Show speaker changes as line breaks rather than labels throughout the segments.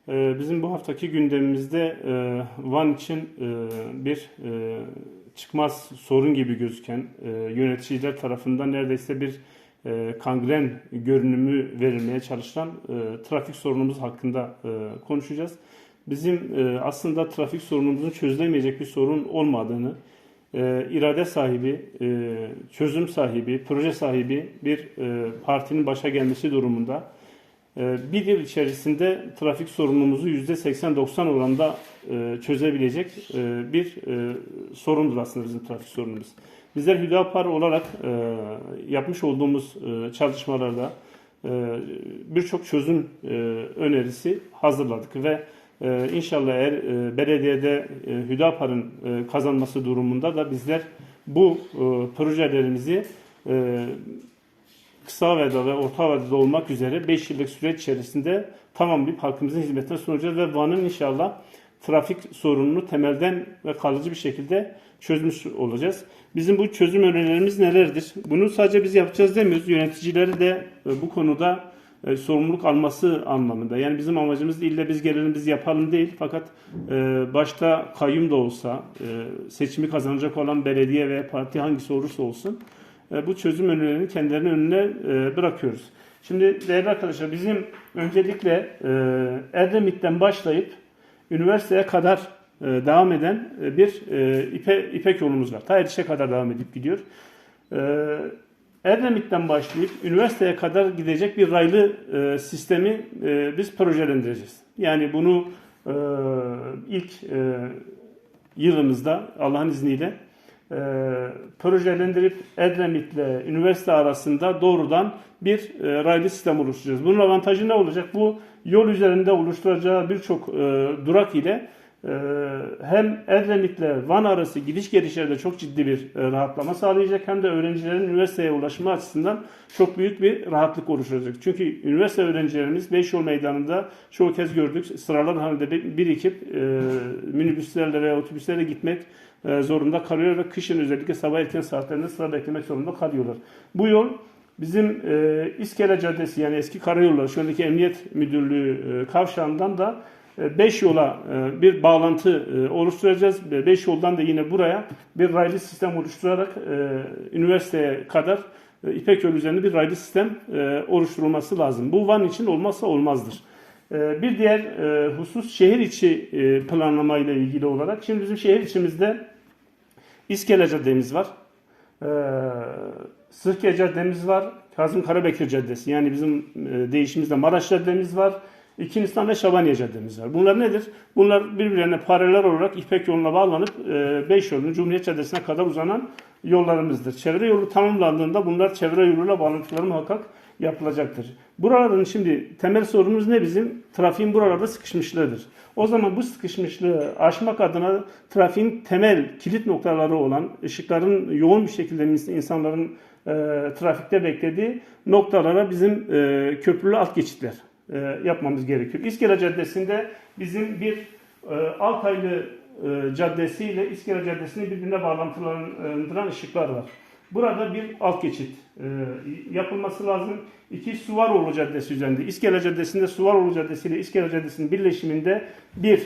Bizim bu haftaki gündemimizde Van için bir çıkmaz sorun gibi gözüken yöneticiler tarafından neredeyse bir kangren görünümü verilmeye çalışılan trafik sorunumuz hakkında konuşacağız. Bizim aslında trafik sorunumuzun çözülemeyecek bir sorun olmadığını, irade sahibi, çözüm sahibi, proje sahibi bir partinin başa gelmesi durumunda bir yıl içerisinde trafik sorunumuzu %80-90 oranında çözebilecek bir sorundur aslında bizim trafik sorunumuz. Bizler Hüdapar olarak yapmış olduğumuz çalışmalarda birçok çözüm önerisi hazırladık ve inşallah eğer belediyede Hüdapar'ın kazanması durumunda da bizler bu projelerimizi kısa vadede ve orta vadede olmak üzere 5 yıllık süreç içerisinde tamamlayıp halkımızın hizmetine sunacağız ve Van'ın inşallah trafik sorununu temelden ve kalıcı bir şekilde çözmüş olacağız. Bizim bu çözüm önerilerimiz nelerdir? Bunu sadece biz yapacağız demiyoruz. Yöneticileri de bu konuda sorumluluk alması anlamında. Yani bizim amacımız illa biz gelelim biz yapalım değil. Fakat başta kayyum da olsa, seçimi kazanacak olan belediye veya parti hangisi olursa olsun bu çözüm önerilerini kendilerinin önüne bırakıyoruz. Şimdi değerli arkadaşlar, bizim öncelikle Edremit'ten başlayıp üniversiteye kadar devam eden bir İpek yolumuz var. Ta Eriş'e kadar devam edip gidiyor. Edremit'ten başlayıp üniversiteye kadar gidecek bir raylı sistemi biz projelendireceğiz. Yani bunu ilk yılımızda Allah'ın izniyle projelendirip Edremit'le üniversite arasında doğrudan bir raylı sistem oluşturacağız. Bunun avantajı ne olacak? Bu yol üzerinde oluşturacağı birçok durak ile hem Edremit'le Van arası gidiş gelişlerde çok ciddi bir rahatlama sağlayacak, hem de öğrencilerin üniversiteye ulaşımı açısından çok büyük bir rahatlık oluşturacak. Çünkü üniversite öğrencilerimiz Beşyol Meydanı'nda çoğu kez gördük, sıralar halinde birikip minibüslerle veya otobüslerle gitmek zorunda kalıyor ve kışın özellikle sabah erken saatlerinde sıra beklemek zorunda kalıyorlar. Bu yol bizim İskele Caddesi, yani eski karayolları, şu andaki Emniyet Müdürlüğü kavşağından da 5 yola bir bağlantı oluşturacağız. 5 yoldan da yine buraya bir raylı sistem oluşturarak üniversiteye kadar İpek yolu üzerinde bir raylı sistem oluşturulması lazım. Bu Van için olmazsa olmazdır. Bir diğer husus şehir içi planlama ile ilgili olarak. Şimdi bizim şehir içimizde İskele Caddemiz var. Sırkaya Caddemiz var. Kazım Karabekir Caddesi. Yani bizim deyişimizde Maraş Caddemiz var. İkincistan ve Şabaniye Caddemiz var. Bunlar nedir? Bunlar birbirlerine paralel olarak İpek yoluna bağlanıp 5 yolun Cumhuriyet Caddesi'ne kadar uzanan yollarımızdır. Çevre yolu tamamlandığında bunlar çevre yoluyla bağlantıları muhakkak yapılacaktır. Buraların şimdi temel sorunumuz ne bizim? Trafiğin buralarda sıkışmışlığıdır. O zaman bu sıkışmışlığı aşmak adına trafiğin temel kilit noktaları olan, ışıkların yoğun bir şekilde insanların trafikte beklediği noktalara bizim köprülü alt geçitler yapmamız gerekiyor. İskele Caddesi'nde bizim bir Altaylı Caddesi ile İskele Caddesi'ni birbirine bağlantılandıran ışıklar var. Burada bir alt geçit yapılması lazım. İki Suvaroğlu Caddesi üzerinde. İskele Caddesi'nde Suvaroğlu Caddesi ile İskele Caddesi'nin birleşiminde bir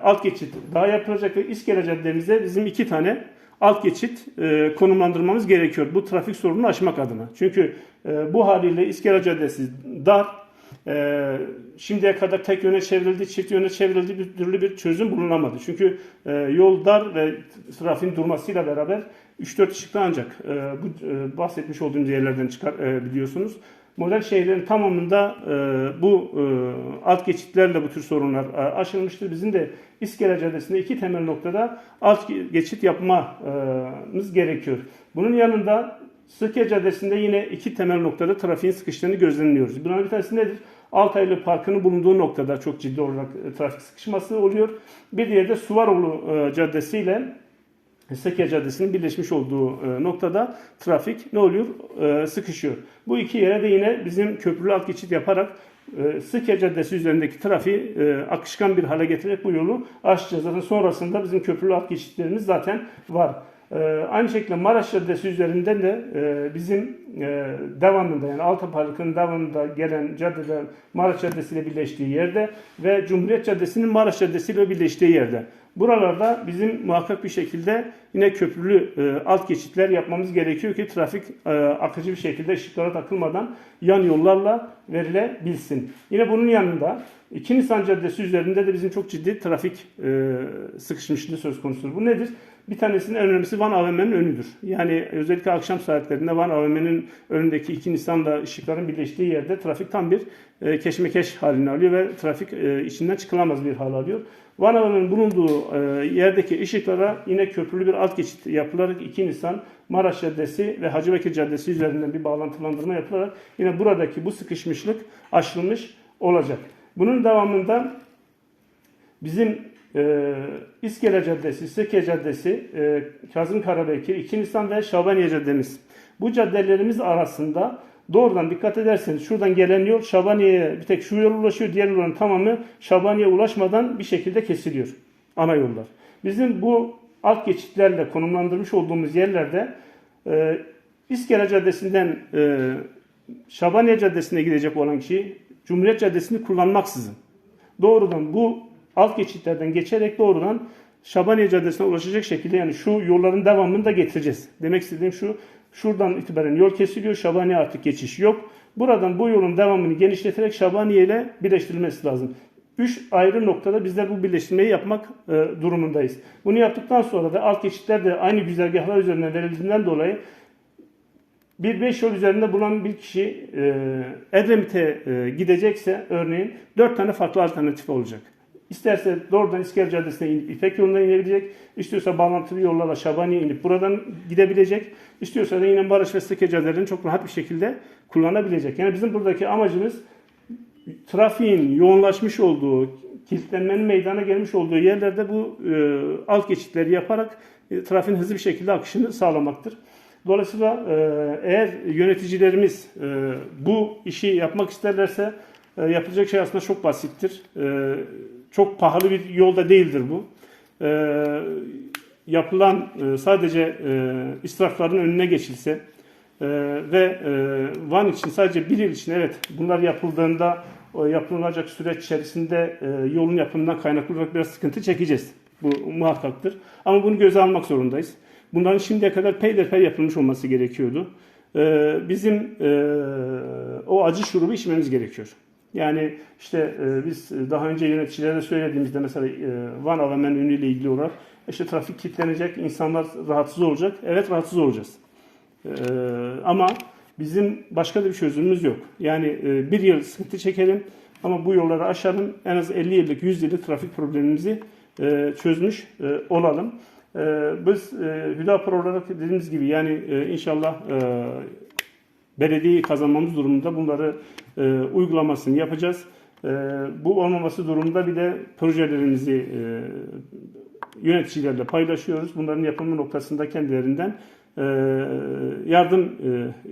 alt geçit daha yapılacak ve İskele Caddemizde bizim 2 tane alt geçit konumlandırmamız gerekiyor bu trafik sorununu aşmak adına. Çünkü bu haliyle İskele Caddesi dar. Şimdiye kadar tek yöne çevrildi, çift yöne çevrildi, bir türlü bir çözüm bulunamadı. Çünkü yol dar ve trafiğin durmasıyla beraber 3-4 ışıkta ancak bu bahsetmiş olduğumuz yerlerden çıkar biliyorsunuz. Modern şehirlerin tamamında bu alt geçitlerle bu tür sorunlar aşılmıştır. Bizim de İskele Caddesi'nde 2 temel noktada alt geçit yapmamız gerekiyor. Bunun yanında Sırkaya Caddesi'nde yine 2 temel noktada trafiğin sıkıştığını gözlemliyoruz. Bunların bir tanesi nedir? Altaylı Parkı'nın bulunduğu noktada çok ciddi olarak trafik sıkışması oluyor. Bir diğeri de Suvaroğlu Caddesi ile Sırkaya Caddesi'nin birleşmiş olduğu noktada trafik ne oluyor? Sıkışıyor. Bu iki yere de yine bizim köprülü alt geçit yaparak Sırkaya Caddesi üzerindeki trafiği akışkan bir hale getirerek bu yolu aşacağız. Zaten sonrasında bizim köprülü alt geçitlerimiz zaten var. Aynı şekilde Maraş Caddesi üzerinden de bizim devamında, yani Altapark'ın devamında gelen caddeler Maraş Caddesi ile birleştiği yerde ve Cumhuriyet Caddesi'nin Maraş Caddesi ile birleştiği yerde. Buralarda bizim muhakkak bir şekilde yine köprülü alt geçitler yapmamız gerekiyor ki trafik akıcı bir şekilde ışıklara takılmadan yan yollarla verilebilsin. Yine bunun yanında 2 Nisan Caddesi üzerinde de bizim çok ciddi trafik sıkışmışlığı söz konusudur. Bu nedir? Bir tanesinin en önemlisi Van AVM'nin önüdür. Yani özellikle akşam saatlerinde Van AVM'nin önündeki 2 Nisan'da ışıkların birleştiği yerde trafik tam bir keşmekeş halini alıyor ve trafik içinden çıkılamaz bir hal alıyor. Van AVM'nin bulunduğu yerdeki ışıklara yine köprülü bir alt geçit yapılarak 2 Nisan, Maraş Caddesi ve Hacı Bekir Caddesi üzerinden bir bağlantılandırma yapılarak yine buradaki bu sıkışmışlık aşılmış olacak. Bunun devamında bizim İskele Caddesi, Seke Caddesi, Kazım Karabekir, 2 Nisan ve Şabaniye Caddemiz. Bu caddelerimiz arasında doğrudan dikkat ederseniz şuradan gelen yol Şabaniye'ye bir tek şu yol ulaşıyor. Diğer yolların tamamı Şabaniye'ye ulaşmadan bir şekilde kesiliyor. Ana yollar. Bizim bu alt geçitlerle konumlandırmış olduğumuz yerlerde İskele Caddesi'nden Şabaniye Caddesi'ne gidecek olan kişi Cumhuriyet Caddesi'ni kullanmaksızın doğrudan bu alt geçitlerden geçerek doğrudan Şabaniye Caddesi'ne ulaşacak şekilde, yani şu yolların devamını da getireceğiz. Demek istediğim şu, şuradan itibaren yol kesiliyor, Şabaniye artık geçiş yok. Buradan bu yolun devamını genişleterek Şabaniye ile birleştirilmesi lazım. 3 ayrı noktada bizler bu birleştirmeyi yapmak durumundayız. Bunu yaptıktan sonra da alt geçitler de aynı güzergahlar üzerinden verildiğinden dolayı bir 5 yol üzerinde bulunan bir kişi Edremit'e gidecekse örneğin 4 tane farklı alternatif olacak. İsterse doğrudan İskele Caddesi'ne inip İpek yoluna inebilecek. İstiyorsa bağlantılı yollarla Şabaniye inip buradan gidebilecek. İstiyorsa da yine Maraş ve Seke caddelerini çok rahat bir şekilde kullanabilecek. Yani bizim buradaki amacımız trafiğin yoğunlaşmış olduğu, kilitlenmenin meydana gelmiş olduğu yerlerde bu alt geçitleri yaparak trafiğin hızlı bir şekilde akışını sağlamaktır. Dolayısıyla eğer yöneticilerimiz bu işi yapmak isterlerse yapılacak şey aslında çok basittir. Çok pahalı bir yolda değildir bu. Yapılan sadece israfların önüne geçilse ve Van için sadece bir yıl için evet bunlar yapıldığında yapılacak süreç içerisinde yolun yapımından kaynaklı olarak biraz sıkıntı çekeceğiz. Bu muhakkaktır. Ama bunu göze almak zorundayız. Bunların şimdiye kadar peyderpey yapılmış olması gerekiyordu. Bizim o acı şurubu içmemiz gerekiyor. Yani işte biz daha önce yöneticilere söylediğimizde mesela Van AVM'nin önüyle ilgili olarak işte trafik kilitlenecek, insanlar rahatsız olacak. Evet, rahatsız olacağız. Ama bizim başka da bir çözümümüz yok. Yani bir yıl sıkıntı çekelim ama bu yolları aşalım. En az 50 yıllık, 100 yıllık trafik problemimizi çözmüş olalım. Biz Hüdapar olarak dediğimiz gibi yani inşallah belediyeyi kazanmamız durumunda bunları uygulamasını yapacağız. Bu olmaması durumunda bir de projelerimizi yöneticilerle paylaşıyoruz. Bunların yapımı noktasında kendilerinden yardım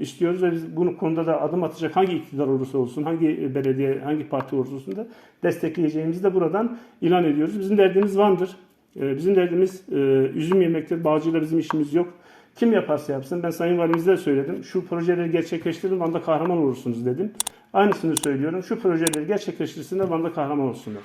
istiyoruz ve biz bu konuda da adım atacak hangi iktidar olursa olsun, hangi belediye, hangi parti olursa olsun da destekleyeceğimizi de buradan ilan ediyoruz. Bizim derdimiz Van'dır. Bizim derdimiz üzüm yemektir. Bağcıyla bizim işimiz yok. Kim yaparsa yapsın. Ben Sayın Valimize de söyledim. Şu projeleri gerçekleştirin, Van'da kahraman olursunuz dedim. Aynısını söylüyorum. Şu projeleri gerçekleştirsinler, Van'da kahraman olsunlar.